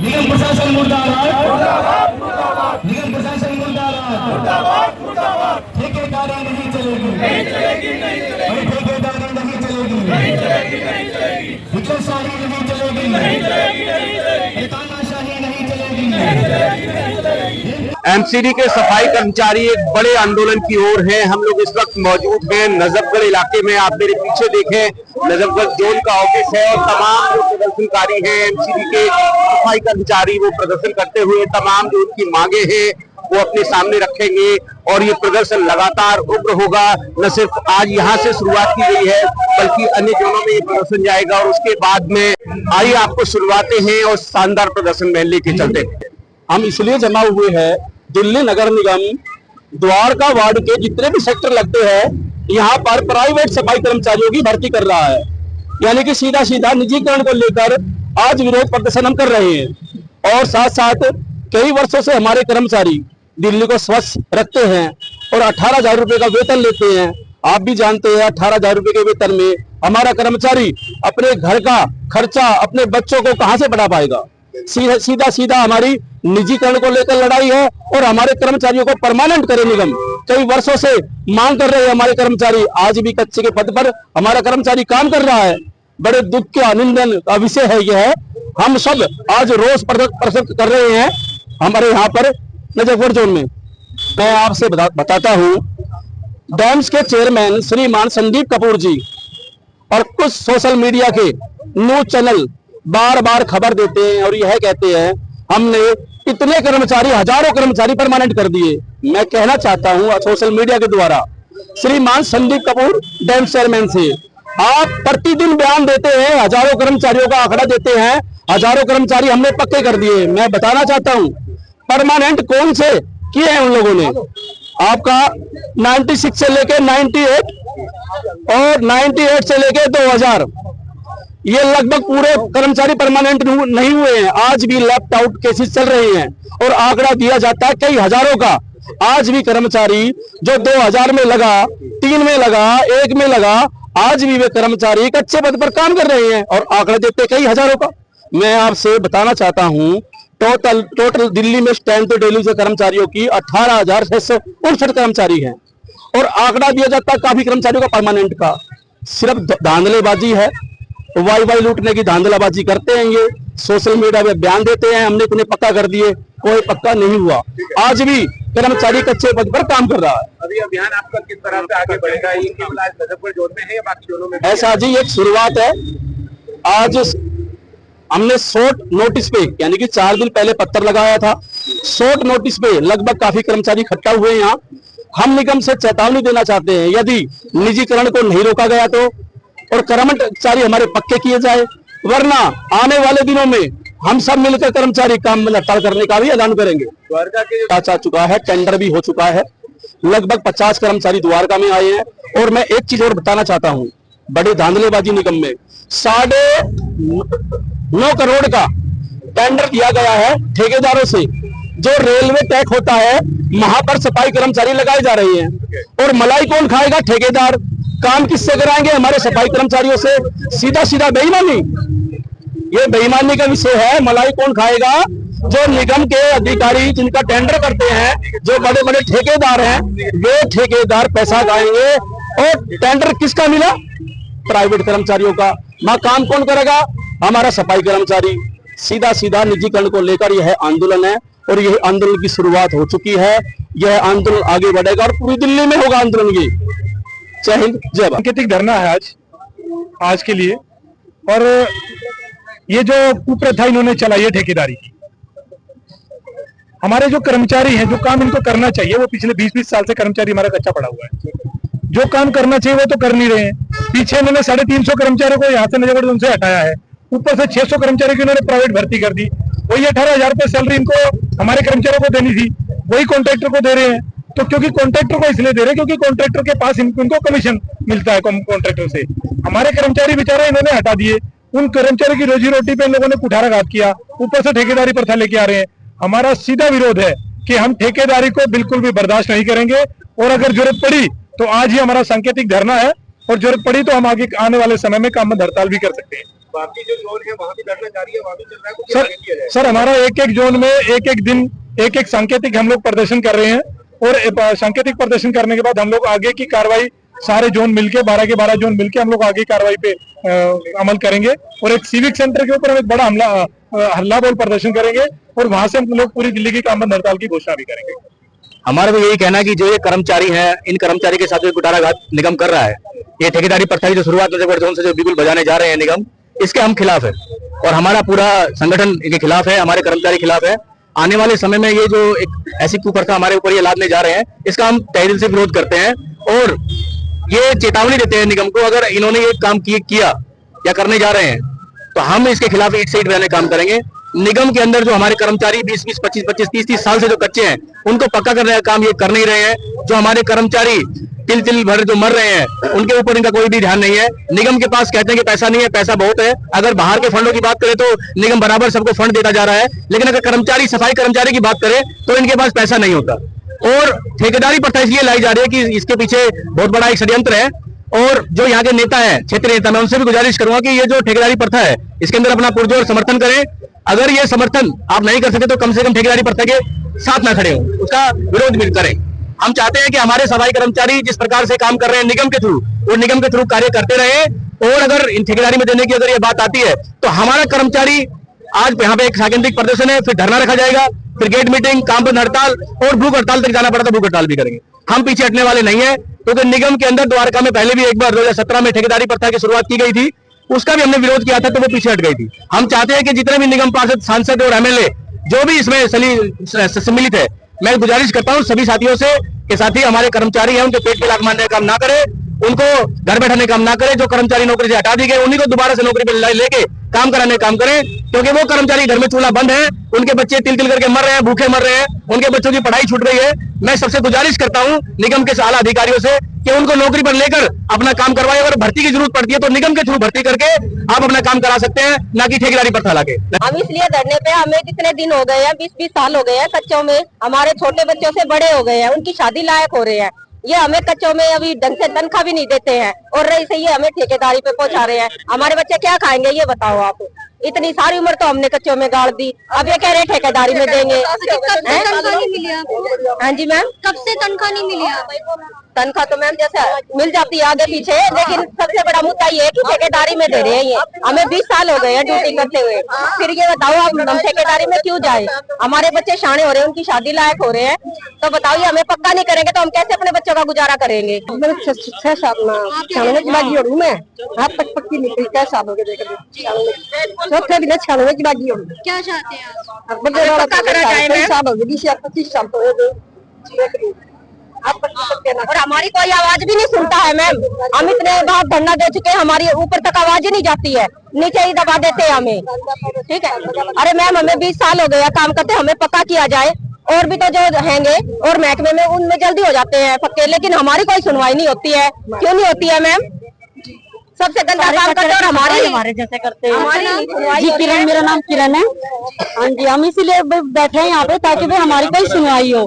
निगम प्रशासन मुर्दाबाद, निगम प्रशासन मुर्दाबाद, ठेकेदारी नहीं चलेगी, ठेकेदारी नहीं चलेगी, विकासशाही नहीं चलेगी, तानाशाही नहीं चलेगी। एमसीडी के सफाई कर्मचारी एक बड़े आंदोलन की ओर हैं। हम लोग इस वक्त मौजूद हैं नजफगढ़ इलाके में। आप मेरे पीछे देखें, नजफगढ़ जोन का ऑफिस है और तमाम जो प्रदर्शनकारी हैं एमसीडी के सफाई कर्मचारी, वो प्रदर्शन करते हुए तमाम जो उनकी मांगे हैं वो अपने सामने रखेंगे और ये प्रदर्शन लगातार उग्र होगा। न सिर्फ आज यहाँ से शुरुआत की गई है बल्कि अन्य जोनों में ये प्रदर्शन जाएगा और उसके बाद में आइए आपको शुरुआते हैं और शानदार प्रदर्शन में लेके चलते हैं। हम इसलिए जमा हुए हैं, दिल्ली नगर निगम द्वारका वार्ड के जितने भी सेक्टर लगते हैं यहाँ पर प्राइवेट सफाई कर्मचारियों की भर्ती कर रहा है, यानी कि सीधा सीधा निजीकरण को लेकर आज विरोध प्रदर्शन हम कर रहे हैं। और साथ साथ कई वर्षों से हमारे कर्मचारी दिल्ली को स्वच्छ रखते हैं और 18,000 रुपए का वेतन लेते हैं। आप भी जानते हैं 18,000 रुपए के वेतन में हमारा कर्मचारी अपने घर का खर्चा, अपने बच्चों को कहां से बढ़ा पाएगा। सीधा सीधा हमारी निजीकरण को लेकर लड़ाई है और हमारे कर्मचारियों को परमानेंट करे निगम। कई वर्षों से मांग कर रहे हैं हमारे कर्मचारी, आज भी कच्चे के पद पर हमारा कर्मचारी काम कर रहा है। बड़े दुख के आनंदन का विषय है यह। हम सब आज रोष प्रदर्शन कर रहे हैं हमारे यहाँ पर नजफगढ़ जोन में। मैं आपसे बताता हूँ, डैम्स के चेयरमैन श्रीमान संदीप कपूर जी और कुछ सोशल मीडिया के न्यूज चैनल बार बार खबर देते हैं और यह कहते हैं हमने इतने कर्मचारी, हजारों कर्मचारी परमानेंट कर दिए। मैं कहना चाहता हूं सोशल मीडिया के द्वारा श्रीमान संदीप कपूर डैम चेयरमैन से, आप प्रतिदिन बयान देते हैं, हजारों कर्मचारियों का आंकड़ा देते हैं, हजारों कर्मचारी हमने पक्के कर दिए। मैं बताना चाहता हूं परमानेंट कौन से किए हैं उन लोगों ने। आपका 96 से लेके 98 और 98 से लेके 2000 ये लगभग पूरे कर्मचारी परमानेंट नहीं हुए हैं। आज भी लेफ्ट आउट केसेस चल रहे हैं और आंकड़ा दिया जाता है कई हजारों का। आज भी कर्मचारी जो 2000 में लगा, 3 में लगा, 1 में लगा, आज भी वे कर्मचारी कच्चे पद पर काम कर रहे हैं और आंकड़े देते कई हजारों का। मैं आपसे बताना चाहता हूं टोटल दिल्ली में स्टैंड पे डेली से कर्मचारियों की 18,659 कर्मचारी हैं और आंकड़ा दिया जाता है काफी कर्मचारियों का परमानेंट का। सिर्फ धांधलेबाजी है, वाई लूटने की धांधलाबाजी करते हैं। ये सोशल मीडिया में बयान देते हैं हमने इतने पक्का कर दिए, कोई पक्का नहीं हुआ। आज भी कर्मचारी कच्चे पद पर काम कर रहा है। अभी अभियान आपका किस तरह से आगे बढ़ेगा? ये केवल आज नजफगढ़ जोन में है या बाकी जोनों में? ऐसा जी एक शुरुआत है। आज हमने शॉर्ट नोटिस पे, यानी कि 4 दिन पहले पत्र लगाया था। शॉर्ट नोटिस पे लगभग काफी कर्मचारी इकट्ठा हुए हैं यहाँ। हम निगम से चेतावनी देना चाहते हैं, यदि निजीकरण को नहीं रोका गया तो और कर्मचारी हमारे पक्के किए जाए, वरना आने वाले दिनों में हम सब मिलकर कर्मचारी काम में हड़ताल करने का भी ऐलान करेंगे। द्वारका के आ चुका है, टेंडर भी हो चुका है, लगभग 50 कर्मचारी द्वारका में आए हैं। और मैं एक चीज और बताना चाहता हूं, बड़ी धांधलेबाजी निगम में 9.5 करोड़ का टेंडर दिया गया है ठेकेदारों से। जो रेलवे टैक्स होता है वहां पर सफाई कर्मचारी लगाए जा रहे हैं और मलाई कौन खाएगा? ठेकेदार। काम किससे कराएंगे? हमारे सफाई कर्मचारियों से। सीधा सीधा बेईमानी, ये बेईमानी का विषय है। मलाई कौन खाएगा? जो निगम के अधिकारी जिनका टेंडर करते हैं, जो बड़े बड़े ठेकेदार हैं, वे ठेकेदार पैसा खाएंगे। और टेंडर किसका मिला? प्राइवेट कर्मचारियों का। वहां काम कौन करेगा? हमारा सफाई कर्मचारी। सीधा सीधा निजीकरण को लेकर यह आंदोलन है और यह आंदोलन की शुरुआत हो चुकी है। यह आंदोलन आगे बढ़ेगा और पूरी दिल्ली में होगा आंदोलन। ये जय हिंद, जय भारत। सांकेतिक धरना है आज के लिए। और ये जो कुप्रथा इन्होंने चलाई है ठेकेदारी की, हमारे जो कर्मचारी हैं, जो काम इनको करना चाहिए, वो पिछले 20-20 साल से कर्मचारी हमारा कच्चा पड़ा हुआ है। जो काम करना चाहिए वो तो कर नहीं रहे हैं। पीछे इन्होंने 350 कर्मचारियों को यहाँ से नजफगढ़ जोन से हटाया है, ऊपर से 600 कर्मचारियों की इन्होंने प्राइवेट भर्ती कर दी। वही 18,000 रुपए सैलरी इनको हमारे कर्मचारियों को देनी थी, वही कॉन्ट्रैक्टर को दे रहे हैं। तो क्योंकि कॉन्ट्रैक्टर को इसलिए दे रहे हैं क्योंकि कॉन्ट्रैक्टर के पास इनको कमीशन मिलता है कॉन्ट्रैक्टर से। हमारे कर्मचारी बेचारे इन्होंने हटा दिए, उन कर्मचारी की रोजी रोटी पे इन लोगों ने कुठाराघात किया, ऊपर से ठेकेदारी प्रथा लेके आ रहे हैं। हमारा सीधा विरोध है कि हम ठेकेदारी को बिल्कुल भी बर्दाश्त नहीं करेंगे और अगर जरूरत पड़ी तो आज ही हमारा सांकेतिक धरना है और जरूरत पड़ी तो हम आगे आने वाले समय में काम में हड़ताल भी कर सकते हैं। बाकी जो जोन है वहाँ भी धरना जारी है, वहाँ भी चल रहा है, कुछ आगे किया जाए। सर हमारा एक जोन में एक दिन एक सांकेतिक हम लोग प्रदर्शन कर रहे हैं, और सांकेतिक प्रदर्शन करने के बाद हम लोग आगे की कार्रवाई सारे जोन मिलके 12 के 12 जोन मिलके हम लोग आगे कार्रवाई पे अमल करेंगे, और एक सिविक सेंटर के ऊपर हम एक बड़ा हल्ला बोल प्रदर्शन करेंगे, और वहां से हम लोग पूरी दिल्ली की काम बंद हड़ताल की घोषणा भी करेंगे। हमारा तो यही कहना है कि जो ये कर्मचारी हैं, इन कर्मचारी के साथ जो कुठाराघात निगम कर रहा है, ये ठेकेदारी प्रथा की जो शुरुआत नजफगढ़ जोन से जो बिल्कुल बजाने जा रहे हैं निगम, इसके हम खिलाफ है, और हमारा पूरा संगठन इनके खिलाफ है, हमारे कर्मचारी खिलाफ है। आने वाले समय में ये जो एक ऐसी कुप्रथा हमारे ऊपर ये लादने जा रहे हैं, इसका हम तहे दिल से विरोध करते हैं, और ये चेतावनी देते हैं निगम को, अगर इन्होंने ये काम किया या करने जा रहे हैं तो हम इसके खिलाफ ईंट से ईंट बजाने काम करेंगे। निगम के अंदर जो हमारे कर्मचारी 20-20, 25-25, 30-30 साल से जो कच्चे हैं, उनको पक्का करने का काम ये कर नहीं रहे हैं। जो हमारे कर्मचारी तिल तिल भर जो मर रहे हैं, उनके ऊपर इनका कोई भी ध्यान नहीं है। निगम के पास कहते हैं कि पैसा नहीं है, पैसा बहुत है। अगर बाहर के फंडों की बात करें तो निगम बराबर सबको फंड देता जा रहा है, लेकिन अगर कर्मचारी सफाई कर्मचारी की बात करें तो इनके पास पैसा नहीं होता। और ठेकेदारी प्रथा इसलिए लाई जा रही है कि इसके पीछे बहुत बड़ा एक षड्यंत्र है, और जो यहाँ के नेता हैं, क्षेत्रीय नेता, मैं उनसे भी गुजारिश करूंगा कि ये जो ठेकेदारी प्रथा है, इसके अंदर अपना पुरजोर समर्थन करें। अगर ये समर्थन आप नहीं कर सकते तो कम से कम ठेकेदारी प्रथा के साथ ना खड़े हो, उसका विरोध भी करें। हम चाहते हैं कि हमारे सफाई कर्मचारी जिस प्रकार से काम कर रहे हैं निगम के थ्रू, वो निगम के थ्रू कार्य करते रहे, और अगर इन ठेकेदारी में देने की अगर ये बात आती है तो हमारा कर्मचारी आज यहाँ पे एक सांकेतिक प्रदर्शन है, फिर धरना रखा जाएगा, फिर गेट मीटिंग, काम बंद हड़ताल और भूख हड़ताल तक जाना पड़ा तो भूख हड़ताल भी करेंगे। हम पीछे हटने वाले नहीं है, क्योंकि निगम के अंदर द्वारका में पहले भी एक बार 2017 में ठेकेदारी प्रथा की शुरुआत की गई थी, उसका भी हमने विरोध किया था तो वो पीछे हट गई थी। हम चाहते हैं कि जितने भी निगम पार्षद, सांसद और एमएलए जो भी इसमें सम्मिलित है, मैं गुजारिश करता हूं सभी साथियों से कि साथी हमारे कर्मचारी हैं, उनके पेट के लाख मारने का काम ना करे, उनको घर बैठाने का काम ना करे। जो कर्मचारी नौकरी से हटा दी गए, उन्हीं को दोबारा से नौकरी पर लेके काम कराने का काम करें, क्योंकि वो कर्मचारी घर में चूल्हा बंद है, उनके बच्चे तिल तिल करके मर रहे हैं, भूखे मर रहे हैं, उनके बच्चों की पढ़ाई छूट रही है। मैं सबसे गुजारिश करता हूं निगम के आला अधिकारियों से कि उनको नौकरी पर लेकर अपना काम करवाएं। अगर भर्ती की जरूरत पड़ती है तो निगम के थ्रू भर्ती करके आप अपना काम करा सकते हैं, ना कि ठेकेदारी प्रथा लाके। हम इसलिए धरने पे, हमें कितने दिन हो गए हैं, 20-20 साल हो गए हैं कच्चों में, हमारे छोटे बच्चों से बड़े हो गए हैं, उनकी शादी लायक हो रहे हैं, ये हमें कच्चों में अभी ढंग से तनख्वाह भी नहीं देते हैं, और रही से ये हमें ठेकेदारी पे पहुंचा रहे हैं। हमारे बच्चे क्या खाएंगे ये बताओ आप? इतनी सारी उम्र तो हमने कच्चों में गाड़ दी, अब ये कह रहे ठेकेदारी में देंगे। तनख्वाह नहीं मिली आपको? हाँ जी मैम। कब से तनख्वाह नहीं मिली आपको? तनख्वाह तो मैम जैसे मिल जाती है आगे पीछे, लेकिन सबसे बड़ा मुद्दा ये है कि ठेकेदारी में दे रहे हैं। ये हमें 20 साल हो गए हैं ड्यूटी करते हुए, फिर ये बताओ हम ठेकेदारी में क्यों जाए? हमारे बच्चे शाणे हो रहे हैं, उनकी शादी लायक हो रहे हैं, तो बताओ ये हमें पक्का नहीं करेंगे तो हम कैसे अपने बच्चों का गुजारा करेंगे? 6 साल की बागी हो मैं, हाथ तक पक्की निकली, 6 साल हो गए, चौथे दिन 96 की बागी हो। क्या चाहते हैं आप? पक्का करा जाए। 20 साल हो गए, 20-25 साल तो हो गए, और हमारी कोई आवाज भी नहीं सुनता है मैम। हम इतने बार धरना दे चुके हैं, हमारी ऊपर तक आवाज ही नहीं जाती है, नीचे ही दबा देते हैं हमें। ठीक है, अरे मैम हमें 20 साल हो गया काम करते, हमें पक्का किया जाए। और भी तो जो रहेंगे और महकमे में, उनमें जल्दी हो जाते हैं पक्के, लेकिन हमारी कोई सुनवाई नहीं होती है। क्यों नहीं होती है मैम? सबसे गंदा काम करते और हमारे जैसे करते हैं। जी किरण, मेरा नाम किरण है। हाँ जी, हम इसीलिए बैठे हैं यहाँ पे ताकि भाई हमारी कोई सुनवाई हो।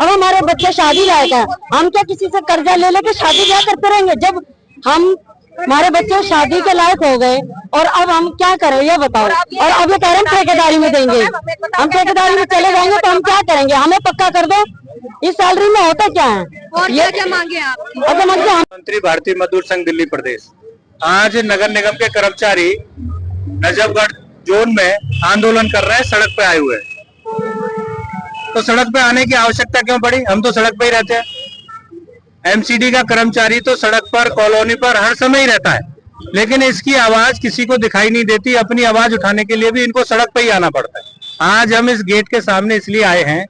अब हमारे बच्चे शादी लायक हैं, हम क्या किसी से कर्जा ले लेके शादी ब्याह करते रहेंगे? जब हम हमारे बच्चे शादी के लायक हो गए और अब हम क्या करें ये बताओ? और अब ये कह रहे हैं ठेकेदारी में देंगे, हम ठेकेदारी में चले जाएंगे तो हम क्या करेंगे? हमें पक्का कर दो। इस सैलरी में होता क्या है? और ये क्या मांगे आप? मंत्री भारतीय मजदूर संघ दिल्ली प्रदेश, आज नगर निगम के कर्मचारी नजफगढ़ जोन में आंदोलन कर रहे हैं, सड़क पे आए हुए हैं। तो सड़क पे आने की आवश्यकता क्यों पड़ी? हम तो सड़क पे ही रहते हैं। एमसीडी का कर्मचारी तो सड़क पर, कॉलोनी पर हर समय ही रहता है, लेकिन इसकी आवाज किसी को दिखाई नहीं देती। अपनी आवाज उठाने के लिए भी इनको सड़क पे ही आना पड़ता है। आज हम इस गेट के सामने इसलिए आए हैं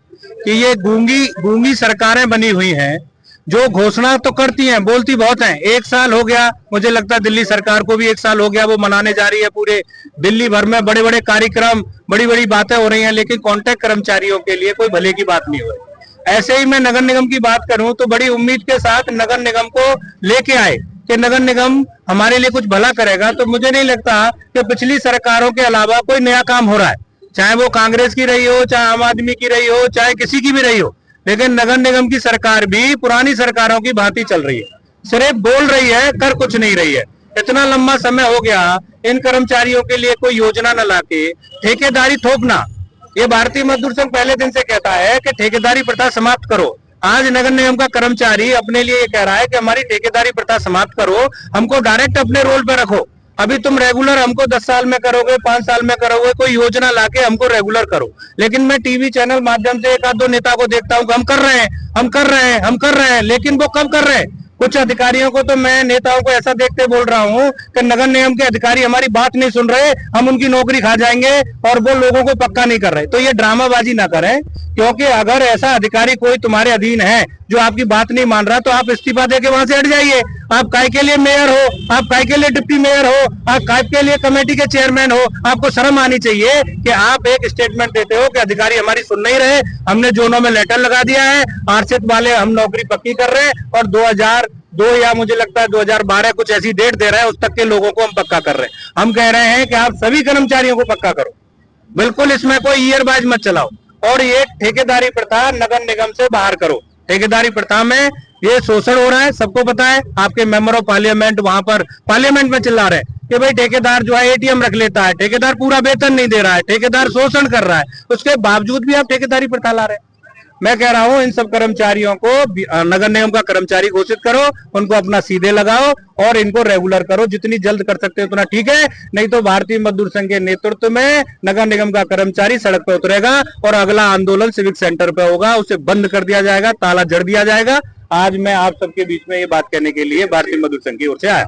कि ये गूंगी सरकारें बनी हुई हैं, जो घोषणा तो करती हैं, बोलती बहुत हैं। 1 साल हो गया, मुझे लगता है दिल्ली सरकार को भी 1 साल हो गया, वो मनाने जा रही है। पूरे दिल्ली भर में बड़े बड़े कार्यक्रम, बड़ी बड़ी बातें हो रही हैं, लेकिन कॉन्ट्रैक्ट कर्मचारियों के लिए कोई भले की बात नहीं हो रही। ऐसे ही मैं नगर निगम की बात करूं तो बड़ी उम्मीद के साथ नगर निगम को लेके आए कि नगर निगम हमारे लिए कुछ भला करेगा, तो मुझे नहीं लगता कि पिछली सरकारों के अलावा कोई नया काम हो रहा है, चाहे वो कांग्रेस की रही हो, चाहे आम आदमी की रही हो, चाहे किसी की भी रही हो। लेकिन नगर निगम की सरकार भी पुरानी सरकारों की भांति चल रही है, सिर्फ बोल रही है, कर कुछ नहीं रही है। इतना लंबा समय हो गया इन कर्मचारियों के लिए कोई योजना न लाके ठेकेदारी थोपना, ये भारतीय मजदूर संघ पहले दिन से कहता है कि ठेकेदारी प्रथा समाप्त करो। आज नगर निगम का कर्मचारी अपने लिए ये कह रहा है कि हमारी ठेकेदारी प्रथा समाप्त करो, हमको डायरेक्ट अपने रोल पे रखो। अभी तुम रेगुलर हमको 10 साल में करोगे, 5 साल में करोगे, कोई योजना लाके हमको रेगुलर करो। लेकिन मैं टीवी चैनल माध्यम से एक आध दो नेता को देखता हूँ कि हम कर रहे हैं, हम कर रहे हैं, हम कर रहे हैं, लेकिन वो कब कर रहे हैं? कुछ अधिकारियों को तो मैं नेताओं को ऐसा देखते बोल रहा हूँ कि नगर निगम के अधिकारी हमारी बात नहीं सुन रहे, हम उनकी नौकरी खा जाएंगे और वो लोगों को पक्का नहीं कर रहे। तो ये ड्रामाबाजी ना करें, क्योंकि अगर ऐसा अधिकारी कोई तुम्हारे अधीन है जो आपकी बात नहीं मान रहा, तो आप इस्तीफा देके वहां से हट जाइए। आप काय के लिए मेयर हो, आप काय के लिए डिप्टी मेयर हो, आप काय के लिए कमेटी के चेयरमैन हो। आपको शर्म आनी चाहिए कि आप एक स्टेटमेंट देते हो कि अधिकारी हमारी सुन नहीं रहे, हमने जोनों में लेटर लगा दिया है, आरक्षित वाले हम नौकरी पक्की कर रहे हैं और 2002 या मुझे लगता है 2012 कुछ ऐसी डेट दे रहा है, उस तक के लोगों को हम पक्का कर रहे हैं। हम कह रहे हैं कि आप सभी कर्मचारियों को पक्का करो, बिल्कुल इसमें कोई ईयरबाज मत चलाओ और ये ठेकेदारी प्रथा नगर निगम से बाहर करो। ठेकेदारी प्रथा में ये शोषण हो रहा है, सबको पता है। आपके मेंबर ऑफ पार्लियामेंट वहां पर पार्लियामेंट में चिल्ला रहे हैं कि भाई ठेकेदार जो है एटीएम रख लेता है, ठेकेदार पूरा वेतन नहीं दे रहा है, ठेकेदार शोषण कर रहा है, उसके बावजूद भी आप ठेकेदारी प्रथा ला रहे हैं। मैं कह रहा हूं इन सब कर्मचारियों को नगर निगम का कर्मचारी घोषित करो, उनको अपना सीधे लगाओ और इनको रेगुलर करो। जितनी जल्द कर सकते हो उतना ठीक है, नहीं तो भारतीय मजदूर संघ के नेतृत्व में नगर निगम का कर्मचारी सड़क पर उतरेगा और अगला आंदोलन सिविक सेंटर पे होगा, उसे बंद कर दिया जाएगा, ताला जड़ दिया जाएगा। आज मैं आप सबके बीच में ये बात कहने के लिए भारतीय मजदूर संघ की ओर से आया।